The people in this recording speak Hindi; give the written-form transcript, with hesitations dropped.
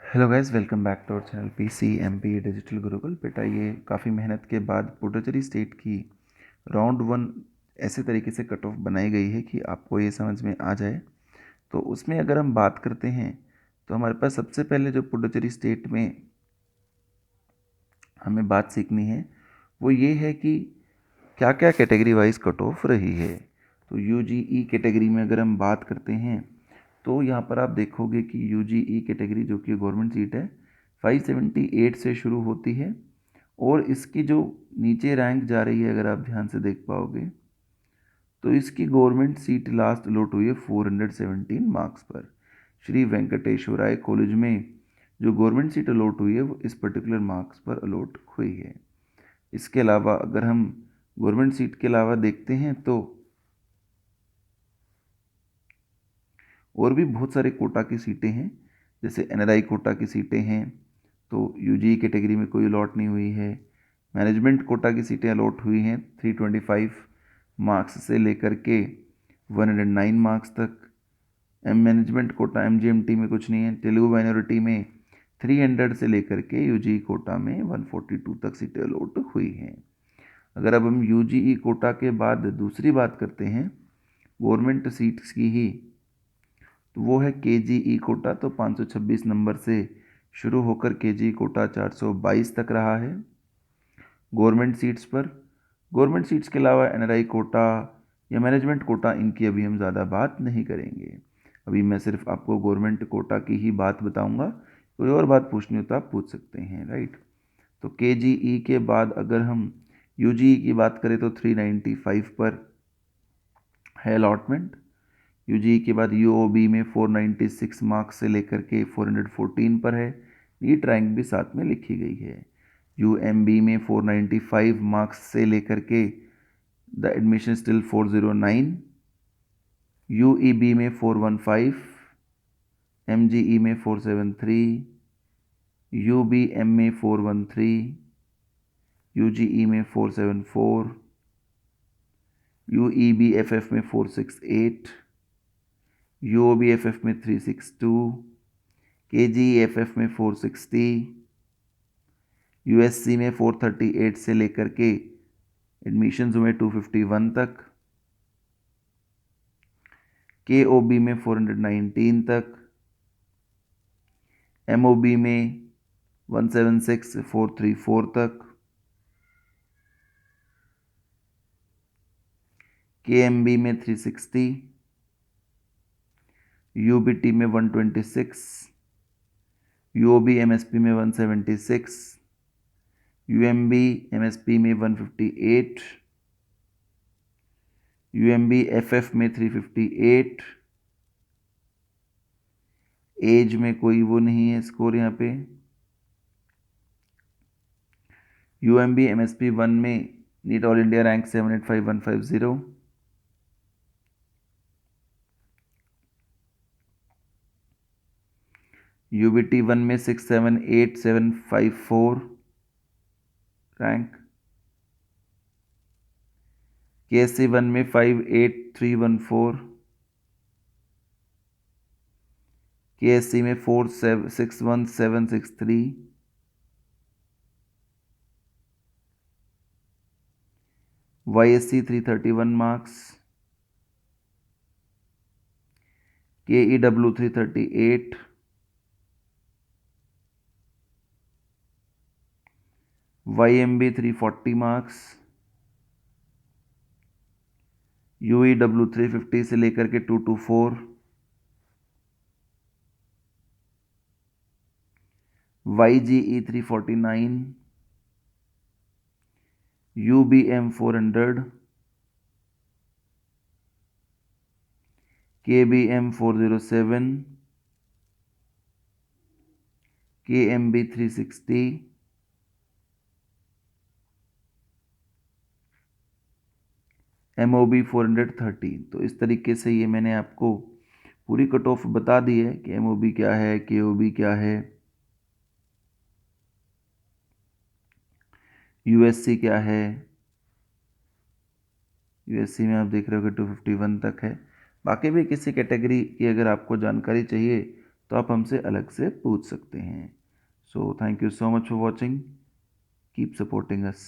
Hello guys, welcome back to our channel PCMP digital Gurukul. बेटा, ये काफ़ी मेहनत के बाद पुडुचेरी स्टेट की राउंड 1 ऐसे तरीके से कट ऑफ बनाई गई है कि आपको ये समझ में आ जाए। तो उसमें अगर हम बात करते हैं तो हमारे पास सबसे पहले जो पुडुचेरी स्टेट में हमें बात सीखनी है वो ये है कि क्या क्या कैटेगरी वाइज कट ऑफ रही है। तो UGE कैटेगरी में अगर हम बात करते हैं तो यहाँ पर आप देखोगे कि UGE कैटेगरी जो कि गवर्नमेंट सीट है 578 से शुरू होती है और इसकी जो नीचे रैंक जा रही है अगर आप ध्यान से देख पाओगे तो इसकी गवर्नमेंट सीट लास्ट अलॉट हुई है 417 मार्क्स पर। श्री वेंकटेश्वराय कॉलेज में जो गवर्नमेंट सीट अलॉट हुई है वो इस पर्टिकुलर मार्क्स पर अलॉट हुई है। इसके अलावा अगर हम गवर्नमेंट सीट के अलावा देखते हैं तो और भी बहुत सारे कोटा की सीटें हैं, जैसे NRI कोटा की सीटें हैं तो UGE कैटेगरी में कोई अलॉट नहीं हुई है। मैनेजमेंट कोटा की सीटें अलॉट हुई हैं 325 मार्क्स से लेकर के 109 मार्क्स तक। मैनेजमेंट कोटा MGMT में कुछ नहीं है। तेलुगु माइनॉरिटी में 300 से लेकर के UGE कोटा में 142 तक सीटें अलॉट हुई हैं। अगर अब हम UGE कोटा के बाद दूसरी बात करते हैं गवर्नमेंट सीट्स की ही, तो वो है KGE कोटा। तो 526 नंबर से शुरू होकर KGE कोटा 422 तक रहा है गवर्नमेंट सीट्स पर। गवर्नमेंट सीट्स के अलावा NRI कोटा या मैनेजमेंट कोटा, इनकी अभी हम ज़्यादा बात नहीं करेंगे। अभी मैं सिर्फ आपको गवर्नमेंट कोटा की ही बात बताऊंगा। कोई और बात पूछनी हो तो आप पूछ सकते हैं, राइट। तो KGE के बाद अगर हम UGE की बात करें तो 395 पर है अलॉटमेंट। UGE के बाद UOB में 496 मार्क्स से लेकर के 414 पर है। नीट रैंक भी साथ में लिखी गई है। UMB में 495 मार्क्स से लेकर के द एडमिशन स्टिल 409। UEB में 415, MGE में 473, UBM में 413, UGE में 474, UEBFF में 468, UOBFF में 362, KGEFF में 460, USC में 438 से लेकर के एडमिशन्स हुए 251 तक, KOB में 419 तक, MOB में 176 434 तक, KMB में 360, UBT में 126, UOB MSP में 176, UMB MSP में 158, UMB FF में 358। एज में कोई वो नहीं है स्कोर यहाँ पे। UMB MSP 1 में NEET all India rank 785150। UBT 1 में 678754 रैंक। KSC 1 में 58314। KSC में 461763। YSC 331 marks. KEW 338। YMB 340 marks. UEW 350 से लेकर के 224। YGE 349। UBM 400। KBM 407। KMB 360। MOB 430। तो इस तरीके से ये मैंने आपको पूरी कट ऑफ बता दी है कि MOB क्या है, KOB क्या है, USC क्या है। USC में आप देख रहे हो कि 251 तक है। बाकी भी किसी कैटेगरी की अगर आपको जानकारी चाहिए तो आप हमसे अलग से पूछ सकते हैं। So thank you so much for watching, keep supporting us.